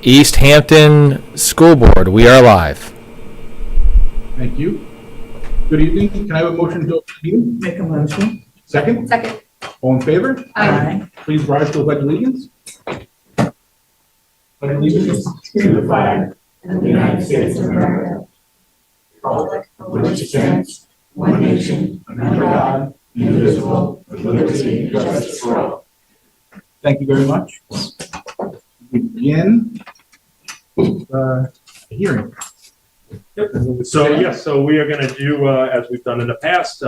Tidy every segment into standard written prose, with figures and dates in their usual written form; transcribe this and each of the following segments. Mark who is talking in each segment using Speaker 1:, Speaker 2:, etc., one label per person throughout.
Speaker 1: East Hampton School Board, we are live.
Speaker 2: Thank you. Good evening. Can I have a motion to open the meeting?
Speaker 3: Make a motion.
Speaker 2: Second?
Speaker 4: Second.
Speaker 2: All in favor?
Speaker 3: Aye.
Speaker 2: Please rise to the pledge of allegiance. Pledge allegiance
Speaker 3: To the flag of the United States of America, republic for which it stands, one nation, under God, indivisible, with liberty and justice for all.
Speaker 2: Thank you very much. We begin the hearing.
Speaker 5: So we are going to do, as we've done in the past,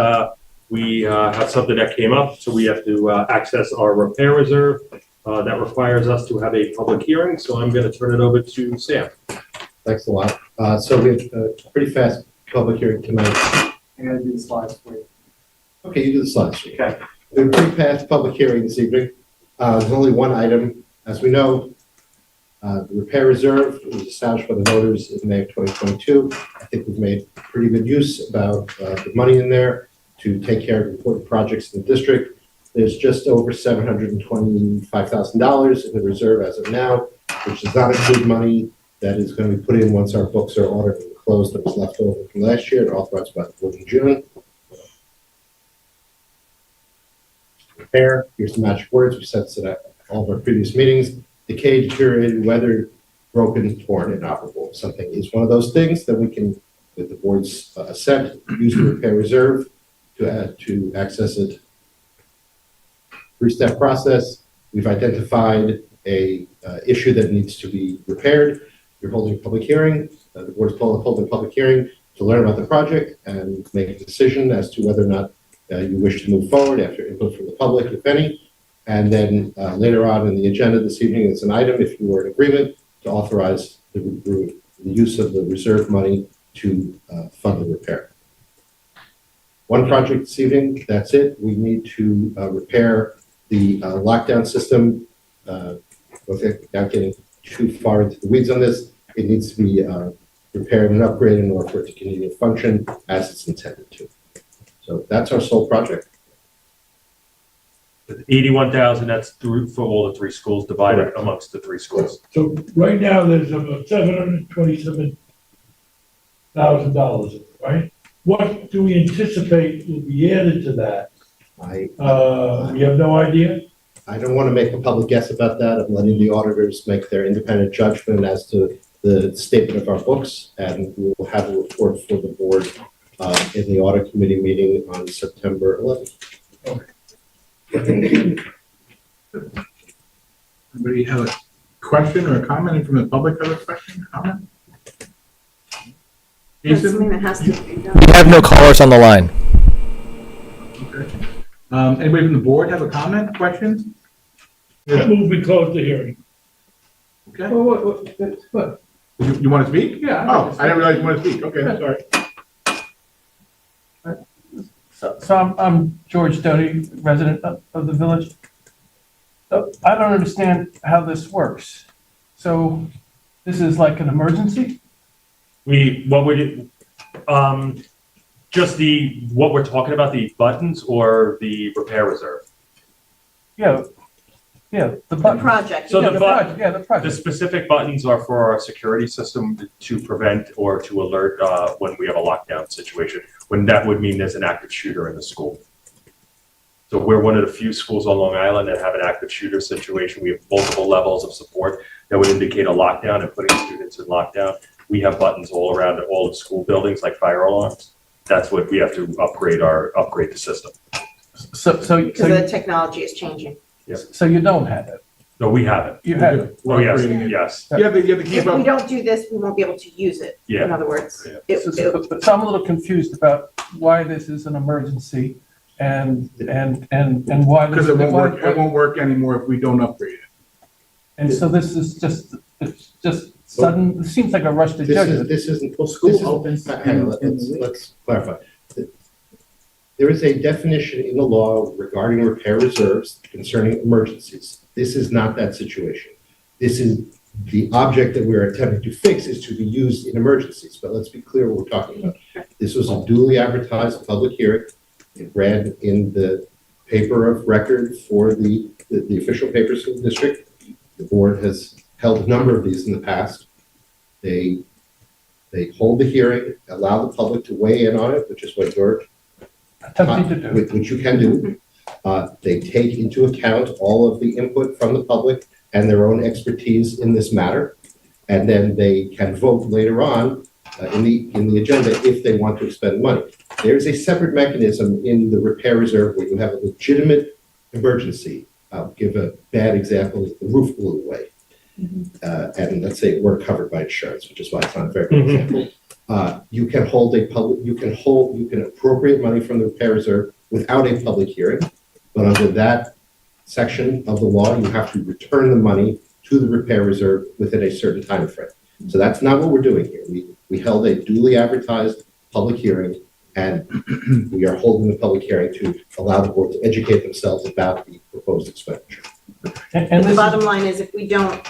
Speaker 5: we have something that came up, so we have to access our repair reserve. That requires us to have a public hearing, so I'm going to turn it over to Sam.
Speaker 6: Thanks a lot. So we have a pretty fast public hearing tonight.
Speaker 7: I'm gonna do the slides for you.
Speaker 6: Okay, you do the slides.
Speaker 7: Okay.
Speaker 6: We have a pretty fast public hearing this evening. There's only one item. As we know, the repair reserve was established by the voters in May of 2022. I think we've made pretty good use about the money in there to take care of important projects in the district. There's just over $725,000 in the reserve as of now, which does not include money that is going to be put in once our books are audited and closed that was left over from last year and authorized by the board in June. Repair, here's the magic words we said at all of our previous meetings: decayed, deteriorated, weathered, broken, torn, inoperable. If something is one of those things, then we can, with the board's assent, use the repair reserve to access it. Three-step process. We've identified a issue that needs to be repaired. You're holding a public hearing. The board's holding a public hearing to learn about the project and make a decision as to whether or not you wish to move forward after input from the public, if any. And then later on in the agenda this evening is an item, if you were in agreement, to authorize the use of the reserve money to fund the repair. One project this evening, that's it. We need to repair the lockdown system. Without getting too far into the weeds on this, it needs to be repaired and upgraded in order for it to continue to function as it's intended to. So that's our sole project.
Speaker 5: 81,000, that's through for all the three schools, divided amongst the three schools.
Speaker 8: So right now, there's about $727,000, right? What do we anticipate will be added to that? We have no idea?
Speaker 6: I don't want to make a public guess about that. I'm letting the auditors make their independent judgment as to the statement of our books, and we will have a report for the board in the audit committee meeting on September 11th.
Speaker 8: Okay.
Speaker 2: Anybody have a question or a comment from the public? Have a question, comment?
Speaker 4: That's
Speaker 2: Jason?
Speaker 4: something that has to be done.
Speaker 1: We have no callers on the line.
Speaker 2: Okay. Anybody from the board have a comment, question?
Speaker 8: I move we close the hearing.
Speaker 2: Okay.
Speaker 8: What?
Speaker 2: You want to speak?
Speaker 8: Yeah.
Speaker 2: Oh, I didn't realize you want to speak. Okay, sorry.
Speaker 9: So I'm George Doty, resident of the village. So I don't understand how this works. So this is like an emergency?
Speaker 5: What we're talking about, the buttons or the repair reserve?
Speaker 9: Yeah, the
Speaker 4: The
Speaker 9: button.
Speaker 4: project.
Speaker 5: So
Speaker 9: Yeah,
Speaker 5: the
Speaker 9: the
Speaker 5: The
Speaker 9: project.
Speaker 5: specific buttons are for our security system to prevent or to alert when we have a lockdown situation, when that would mean there's an active shooter in the school. So we're one of the few schools on Long Island that have an active shooter situation. We have multiple levels of support that would indicate a lockdown and putting students in lockdown. We have buttons all around all the school buildings, like fire alarms. That's what we have to upgrade the system.
Speaker 9: So
Speaker 4: Because the technology is changing.
Speaker 9: you don't have it.
Speaker 5: No, we have it.
Speaker 9: You have it.
Speaker 5: Oh, yes,
Speaker 2: Upgrading it.
Speaker 5: yes,
Speaker 2: You have to
Speaker 4: If
Speaker 2: keep
Speaker 4: we
Speaker 2: up.
Speaker 4: don't do this, we won't be able to use it, in
Speaker 5: yeah.
Speaker 4: other words.
Speaker 5: Yeah.
Speaker 9: So I'm a little confused about why this is an emergency and why this.
Speaker 2: Because it won't work anymore if we don't upgrade it.
Speaker 9: And so this is just sudden, it seems like a rush to judgment.
Speaker 6: This isn't.
Speaker 7: School
Speaker 6: this is-
Speaker 7: opens
Speaker 6: hang on, let's clarify. There is a definition in the law regarding repair reserves concerning emergencies. This is not that situation. This is the object that we're attempting to fix is to be used in emergencies. But let's be clear what we're talking about. This was a duly advertised public hearing. It ran in the paper of record for the official papers of the district. The board has held a number of these in the past. They hold the hearing, allow the public to weigh in on it, which is what you're
Speaker 9: Attempting to do.
Speaker 6: which you can do. They take into account all of the input from the public and their own expertise in this matter. And then they can vote later on in the agenda if they want to expend money. There's a separate mechanism in the repair reserve where you have a legitimate emergency. I'll give a bad example. The roof blew away. And let's say we're covered by insurance, which is why it's not a very good example. You can appropriate money from the repair reserve without a public hearing, but under that section of the law, you have to return the money to the repair reserve within a certain time frame. So that's not what we're doing here. We held a duly advertised public hearing, and we are holding the public hearing to allow the board to educate themselves about the proposed expenditure.
Speaker 9: And
Speaker 4: The
Speaker 9: this
Speaker 4: bottom
Speaker 9: is,
Speaker 4: line is if we don't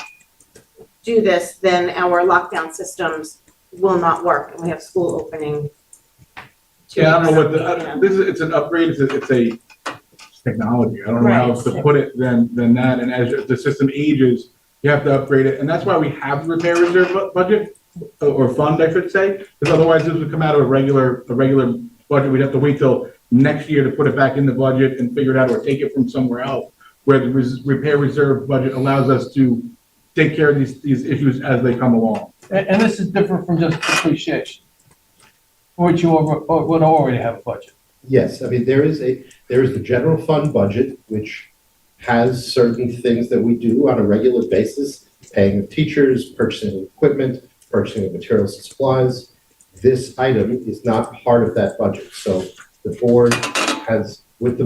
Speaker 4: do this, then our lockdown systems will not work and we have school opening.
Speaker 2: Yeah, I don't know what
Speaker 4: you know.
Speaker 2: it's an upgrade, it's a technology. I don't know how else to put it than that. And as the system ages, you have to upgrade it. And that's why we have the repair reserve budget or fund, I should say, because otherwise this would come out of a regular budget. We'd have to wait till next year to put it back in the budget and figure it out or take it from somewhere else, where the repair reserve budget allows us to take care of these issues as they come along.
Speaker 9: and this is different from just depreciation, which you would already have a budget.
Speaker 6: Yes, I mean, there is the general fund budget, which has certain things that we do on a regular basis, paying of teachers, purchasing of equipment, purchasing of materials and supplies. This item is not part of that budget. So the board has, with the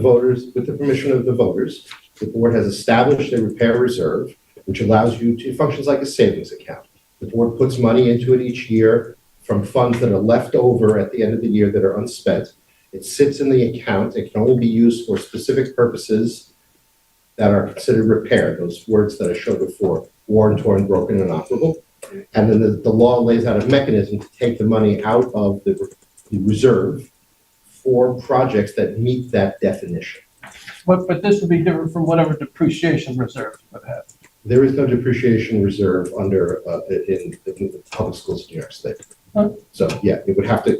Speaker 6: permission of the voters, the board has established a repair reserve, which allows you to, functions like a savings account. The board puts money into it each year from funds that are left over at the end of the year that are unspent. It sits in the account. It can only be used for specific purposes that are considered repair, those words that I showed before, worn, torn, broken, and inoperable. And then the law lays out a mechanism to take the money out of the reserve for projects that meet that definition.
Speaker 9: But this would be different from whatever depreciation reserve would have.
Speaker 6: There is no depreciation reserve under, in the public schools in New York State.
Speaker 9: Huh.
Speaker 6: So, yeah, it would have to,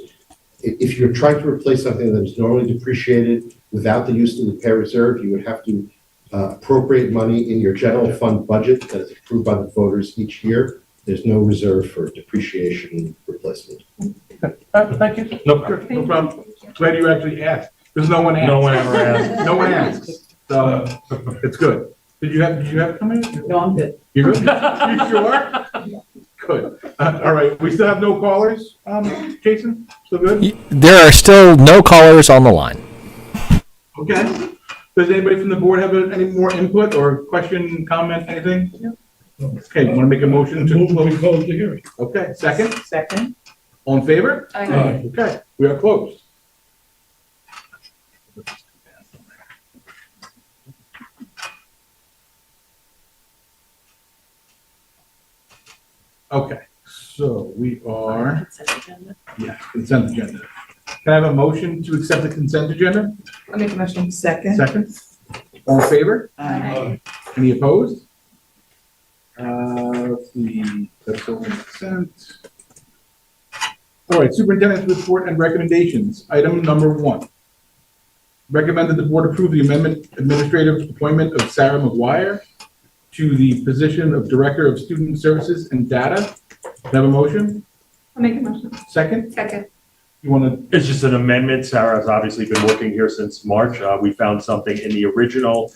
Speaker 6: if you're trying to replace something that is normally depreciated without the use of the repair reserve, you would have to appropriate money in your general fund budget that is approved by the voters each year. There's no reserve for depreciation replacement.
Speaker 9: Thank you.
Speaker 2: No problem. Glad you actually asked, because no one asked.
Speaker 5: No one ever asked.
Speaker 2: No one asks, so it's good. Did you have come in?
Speaker 3: No, I'm good.
Speaker 2: You good? You sure? Good. All right, we still have no callers, Jason? Still good?
Speaker 1: There are still no callers on the line.
Speaker 2: Okay. Does anybody from the board have any more input or question, comment, anything?
Speaker 3: No.
Speaker 2: Okay, want to make a motion to
Speaker 8: Move we
Speaker 2: close?
Speaker 8: close the hearing.
Speaker 2: Okay, second?
Speaker 3: Second.
Speaker 2: All in favor?
Speaker 8: Aye.
Speaker 2: Okay, we are closed. Okay, so we are, consent agenda. Can I have a motion to accept the consent agenda?
Speaker 3: I'll make a motion. Second.
Speaker 2: Second? All in favor?
Speaker 3: Aye.
Speaker 2: Any opposed? Let's see, that's all consent. All right, superintendent's report and recommendations. Item number 1. Recommend that the board approve the administrative appointment of Sarah McGuire to the position of Director of Student Services and Data. Can I have a motion?
Speaker 3: I'll make a motion.
Speaker 2: Second?
Speaker 3: Second.
Speaker 2: You want
Speaker 5: It's just an amendment. Sarah's obviously been working here since March. We found something in the original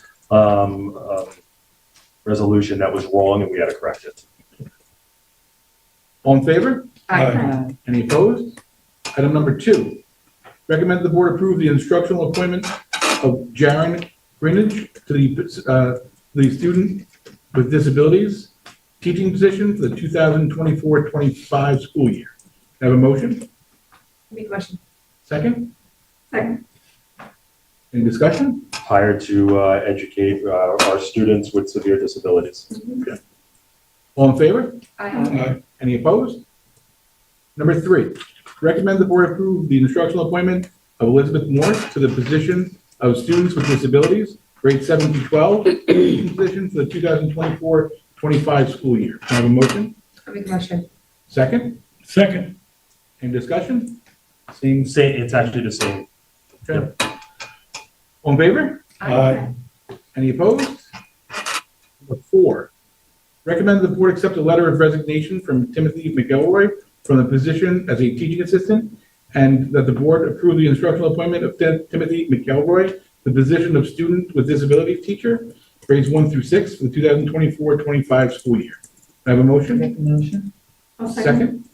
Speaker 5: resolution that was wrong, and we had to correct it.
Speaker 2: all in favor?
Speaker 8: Aye.
Speaker 2: Any opposed? Item number 2. Recommend the board approve the instructional appointment of Jaren Greenidge to the student with disabilities teaching position for the 2024-25 school year. Can I have a motion?
Speaker 3: Make a motion.
Speaker 2: Second?
Speaker 3: Second.
Speaker 2: Any discussion?
Speaker 5: Hired to educate our students with severe disabilities.
Speaker 2: All in favor?
Speaker 8: Aye.
Speaker 2: Any opposed? Number 3, recommend the board approve the instructional appointment of Elizabeth Morse to the position of students with disabilities, grade 7 to 12, teaching position for the 25 school year. Can I have a motion?
Speaker 3: I'll make a motion.
Speaker 2: Second?
Speaker 8: Second.
Speaker 2: Any discussion? Seeing,
Speaker 5: It's actually the same.
Speaker 2: okay. All in favor?
Speaker 8: Aye.
Speaker 2: Any opposed? Number 4, recommend the board accept a letter of resignation from Timothy McElroy from the position as a teaching assistant, and that the board approve the instructional appointment of Timothy McElroy, the position of student with disabilities teacher, grades 1 through 6 for the 2024-25 school year. I have a motion?
Speaker 3: Make a motion.
Speaker 2: Second?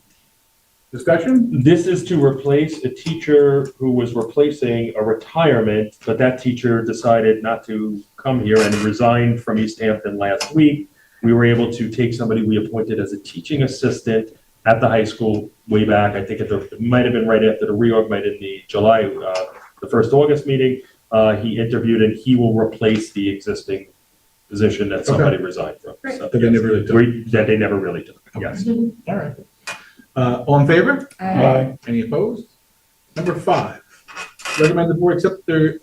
Speaker 2: Discussion?
Speaker 5: This is to replace a teacher who was replacing a retirement, but that teacher decided not to come here and resigned from East Hampton last week. We were able to take somebody we appointed as a teaching assistant at the high school way back. I think it might have been right after the reorg, might in the July, the first August meeting. He interviewed and he will replace the existing position that somebody resigned from.
Speaker 3: Great.
Speaker 5: So,
Speaker 2: That they never really took.
Speaker 5: That they never really took, yes.
Speaker 2: All right. All in favor?
Speaker 8: Aye.
Speaker 2: Any opposed? Number 5, recommend the board accept their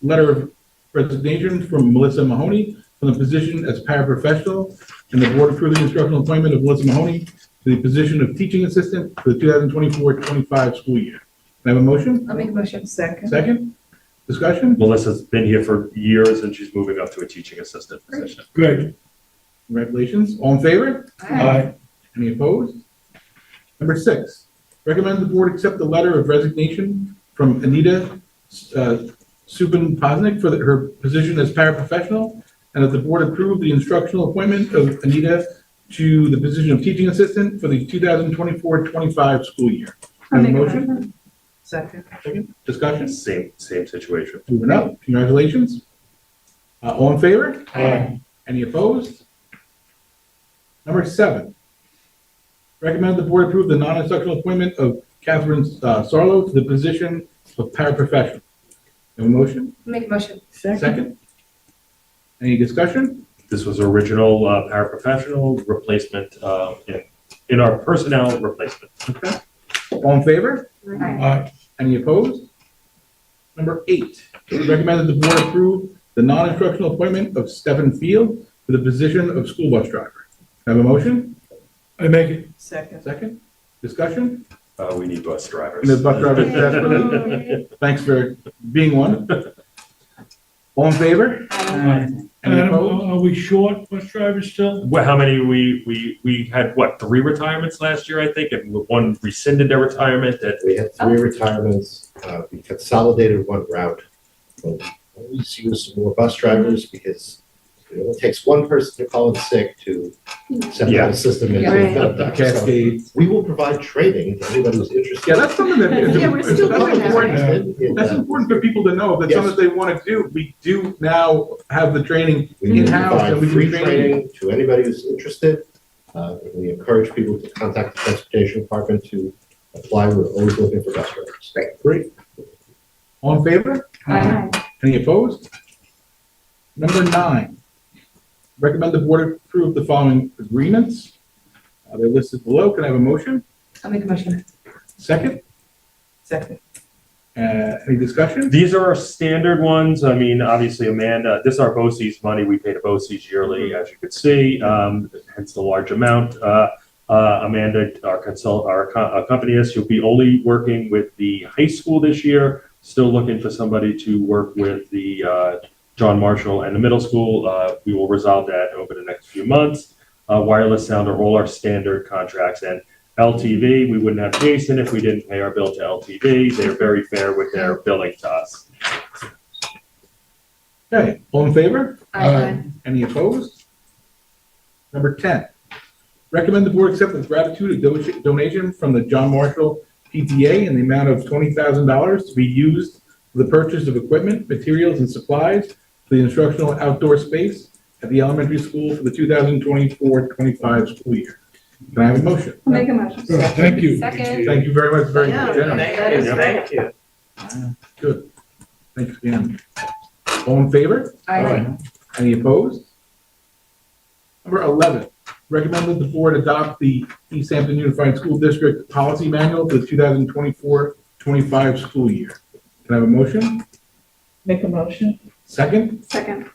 Speaker 2: letter of resignation from Melissa Mahoney from the position as paraprofessional, and the board approve the instructional appointment of Melissa Mahoney to the position of teaching assistant for the 2024-25 school year. Can I have a motion?
Speaker 3: I'll make a motion. Second.
Speaker 2: Second? Discussion?
Speaker 5: Melissa's been here for years and she's moving up to a teaching assistant position.
Speaker 8: Good.
Speaker 2: Congratulations. All in favor?
Speaker 8: Aye.
Speaker 2: Any opposed? Number 6, recommend the board accept the letter of resignation from Anita Subin Posnick for her position as paraprofessional, and that the board approve the instructional appointment of Anita to the position of teaching assistant for the 2024-25 school year. Have a motion?
Speaker 3: Second.
Speaker 2: Second. Discussion?
Speaker 5: Same situation.
Speaker 2: Moving up. Congratulations. All in favor?
Speaker 8: Aye.
Speaker 2: Any opposed? Number 7, recommend the board approve the non-instructional appointment of Catherine Sarlo to the position of paraprofessional. Have a motion?
Speaker 3: Make a motion.
Speaker 2: Second? Any discussion?
Speaker 5: This was original paraprofessional replacement in our personnel replacement.
Speaker 2: Okay. All in favor?
Speaker 8: Aye.
Speaker 2: Any opposed? Number 8, recommend that the board approve the non-instructional appointment of Stephen Field to the position of school bus driver. Have a motion?
Speaker 8: I make it.
Speaker 3: Second.
Speaker 2: Second? Discussion?
Speaker 5: We need bus drivers.
Speaker 2: And the bus driver, desperately. Thanks for being one. All in favor? Any
Speaker 8: Adam,
Speaker 2: opposed?
Speaker 8: are we short bus drivers still?
Speaker 5: Well, how many we had, what, 3 retirements last year, I think, and one rescinded their retirement that,
Speaker 6: We had 3 retirements, we consolidated 1 route. We'll always use some more bus drivers because it only takes 1 person to call in sick to send
Speaker 5: Yeah.
Speaker 6: out a system into
Speaker 4: Right.
Speaker 6: the
Speaker 2: Cascade.
Speaker 6: We will provide training to anybody who's interested.
Speaker 2: Yeah, that's something that is
Speaker 4: Yeah, we're still
Speaker 2: that's
Speaker 4: doing that,
Speaker 2: important.
Speaker 6: In,
Speaker 2: That's important for people to know. If that's something they want to do, we do now have the training
Speaker 6: We need to
Speaker 2: in-house
Speaker 6: provide
Speaker 2: and we
Speaker 6: free
Speaker 2: can train.
Speaker 6: training to anybody who's interested. We encourage people to contact the transportation department to apply. We're always looking for bus drivers.
Speaker 2: Great. All in favor?
Speaker 3: Aye.
Speaker 2: Any opposed? Number 9, recommend the board approve the following agreements. They're listed below. Can I have a motion?
Speaker 3: I'll make a motion.
Speaker 2: Second?
Speaker 3: Second.
Speaker 2: Any discussion?
Speaker 5: these are our standard ones. I mean, obviously, Amanda, this is our BOCES money. We pay to BOCES yearly, as you could see, hence the large amount. Amanda, our company is, she'll be only working with the high school this year, still looking for somebody to work with the John Marshall and the middle school. We will resolve that over the next few months. Wireless sound are all our standard contracts, and LTV, we wouldn't have Jason if we didn't pay our bill to LTV. They're very fair with their billing to us.
Speaker 2: Okay, all in favor?
Speaker 8: Aye.
Speaker 2: Any opposed? Number 10, recommend the board accept with gratitude a donation from the John Marshall PTA in the amount of $20,000 to be used for the purchase of equipment, materials, and supplies for the instructional outdoor space at the elementary school for the 2024-25 school year. Can I have a motion?
Speaker 3: I'll make a motion.
Speaker 8: Thank you.
Speaker 3: Second.
Speaker 2: Thank you very much, very
Speaker 4: Yeah,
Speaker 2: generous.
Speaker 4: that is
Speaker 5: Thank
Speaker 4: great.
Speaker 2: Good. Thanks again. All in favor?
Speaker 3: Aye.
Speaker 2: Any opposed? Number 11, recommend that the board adopt the East Hampton Unified School District Policy Manual for the 2024-25 school year. Can I have a motion?
Speaker 3: Make a motion.
Speaker 2: Second?
Speaker 3: Second.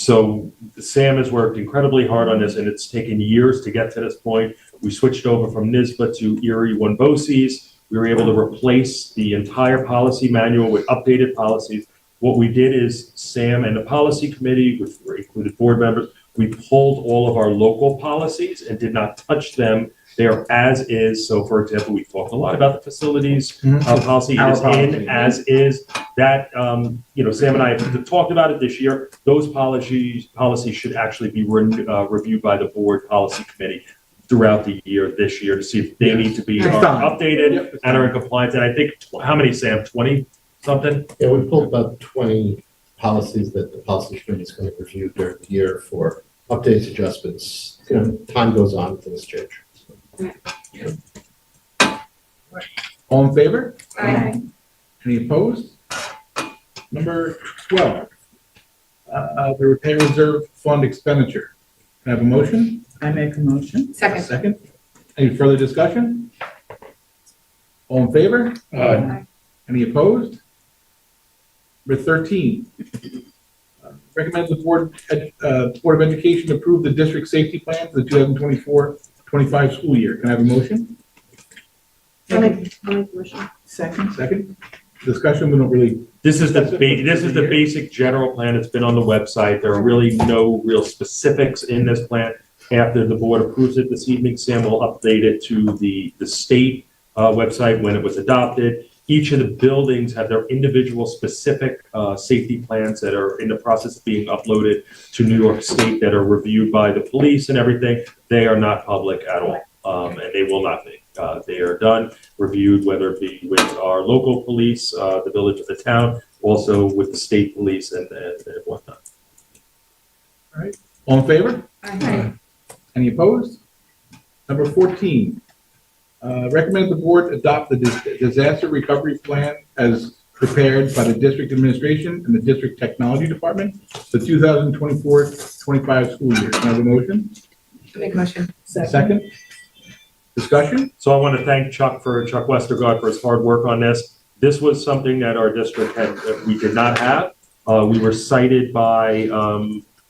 Speaker 5: So Sam has worked incredibly hard on this, and it's taken years to get to this point. We switched over from NISBA to Erie One BOCES. We were able to replace the entire policy manual with updated policies. What we did is Sam and the policy committee, which included board members, we pulled all of our local policies and did not touch them. They are as is. So for example, we talked a lot about the facilities policy. It is in as is. That, Sam and I have talked about it this year. Those policies should actually be reviewed by the board policy committee throughout the year, this year, to see if they need to be updated and are in compliance. And I think, how many, Sam, 20 something?
Speaker 6: Yeah, we pulled about 20 policies that the policy committee is going to review during the year for updates, adjustments. Time goes on, things change.
Speaker 2: All in favor?
Speaker 3: Aye.
Speaker 2: Any opposed? Number 12, the repair reserve fund expenditure. Can I have a motion?
Speaker 10: I make a motion.
Speaker 2: A
Speaker 3: Second.
Speaker 2: second? Any further discussion? All in favor? Any opposed? Number 13, recommends the Board of Education approve the district safety plan for the 2024-25 school year. Can I have a motion?
Speaker 4: I'll make the motion.
Speaker 10: Second.
Speaker 2: Second? Discussion, we don't really,
Speaker 5: This is the basic general plan. It's been on the website. There are really no real specifics in this plan. After the board approves it this evening, Sam will update it to the state website when it was adopted. Each of the buildings have their individual specific safety plans that are in the process of being uploaded to New York State, that are reviewed by the police and everything. They are not public at all, and they will not be. They are done, reviewed, whether it be with our local police, the village of the town, also with the state police and whatnot.
Speaker 2: all right. All in favor?
Speaker 3: Aye.
Speaker 2: Any opposed? Number 14, recommend the board adopt the disaster recovery plan as prepared by the district administration and the district technology department, the 2024-25 school year. Can I have a motion?
Speaker 3: Make a motion.
Speaker 2: Second? Discussion?
Speaker 5: So I want to thank Chuck Westergaard for his hard work on this. This was something that our district we did not have. We were cited by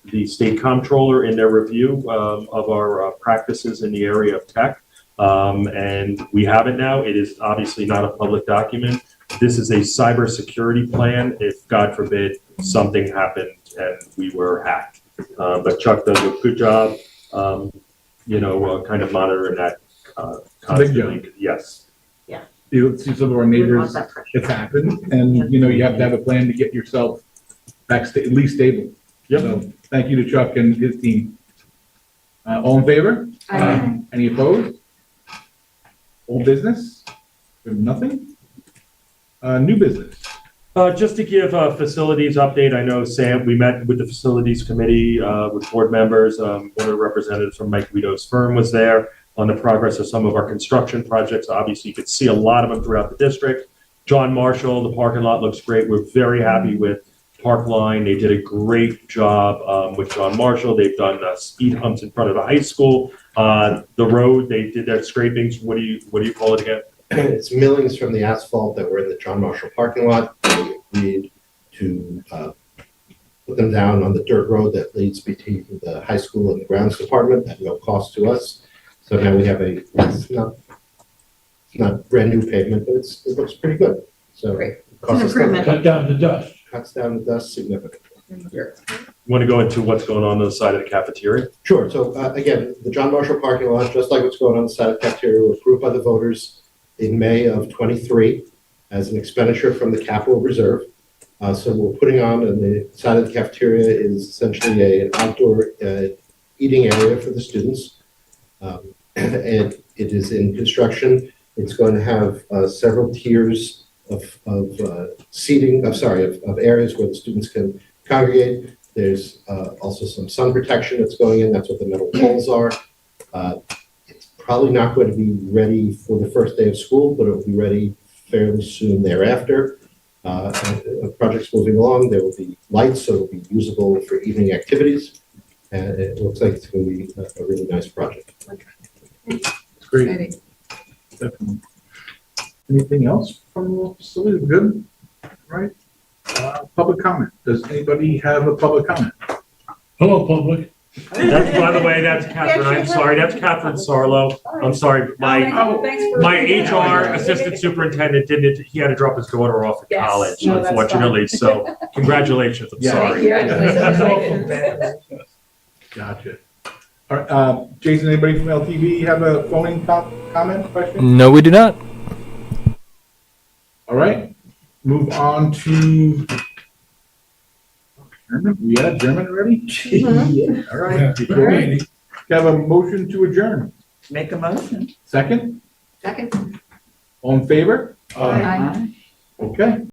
Speaker 5: the state comptroller in their review of our practices in the area of tech. And we have it now. It is obviously not a public document. This is a cybersecurity plan if, God forbid, something happened and we were hacked. But Chuck does a good job, kind of monitoring that constantly. Yes.
Speaker 2: You see some of our
Speaker 4: We don't
Speaker 2: neighbors,
Speaker 4: want that pressure.
Speaker 2: it's happened, and you have to have a plan to get yourself back at least stable.
Speaker 5: Yep.
Speaker 2: So thank you to Chuck and his team. All in favor?
Speaker 3: Aye.
Speaker 2: Any opposed? Old business? We have nothing? New business?
Speaker 5: Just to give a facilities update, I know, Sam, we met with the facilities committee with board members. One of the representatives from Mike Guido's firm was there on the progress of some of our construction projects. Obviously, you could see a lot of them throughout the district. John Marshall, the parking lot looks great. We're very happy with Park Line. They did a great job with John Marshall. They've done speed humps in front of the high school. The road, they did their scrapings. What do you call it again?
Speaker 6: It's millings from the asphalt that were in the John Marshall parking lot. We agreed to put them down on the dirt road that leads between the high school and the grounds department at no cost to us. So now we have it's not brand new pavement, but it looks pretty good. So
Speaker 3: Great.
Speaker 6: it costs us
Speaker 4: Improvement.
Speaker 8: Cut down the dust.
Speaker 6: cuts down the dust significantly.
Speaker 5: You want to go into what's going on the side of the cafeteria?
Speaker 6: Sure. So again, the John Marshall parking lot, just like what's going on the side of the cafeteria, was approved by the voters in May of 23 as an expenditure from the capital reserve. So we're putting on the side of the cafeteria is essentially an outdoor eating area for the students. And it is in construction. It's going to have several tiers of seating, of areas where the students can congregate. There's also some sun protection that's going in. That's what the metal poles are. It's probably not going to be ready for the first day of school, but it will be ready fairly soon thereafter. The project's moving along. There will be lights, so it'll be usable for evening activities. And it looks like it's going to be a really nice project.
Speaker 2: It's great. Definitely. Anything else from the facility? Good? All right. Public comment. Does anybody have a public comment?
Speaker 8: Hello, public.
Speaker 5: That's, by the way, that's Catherine, I'm sorry, that's Catherine Sarlo. I'm sorry, my HR assistant superintendent didn't, he had to drop his daughter off at
Speaker 3: Yes.
Speaker 5: college,
Speaker 3: No, that's
Speaker 5: unfortunately, so congratulations, I'm
Speaker 2: Yeah.
Speaker 5: sorry.
Speaker 2: Gotcha. All right, Jason, anybody from LTV have a phone comment, question?
Speaker 1: No, we do not.
Speaker 2: All right, move on to German. We had German already?
Speaker 4: Mhm.
Speaker 2: All right.
Speaker 8: Good meeting.
Speaker 2: Have a motion to adjourn.
Speaker 3: Make a motion.
Speaker 2: Second,
Speaker 4: Second.
Speaker 2: all in favor?
Speaker 8: Aye.
Speaker 2: Okay.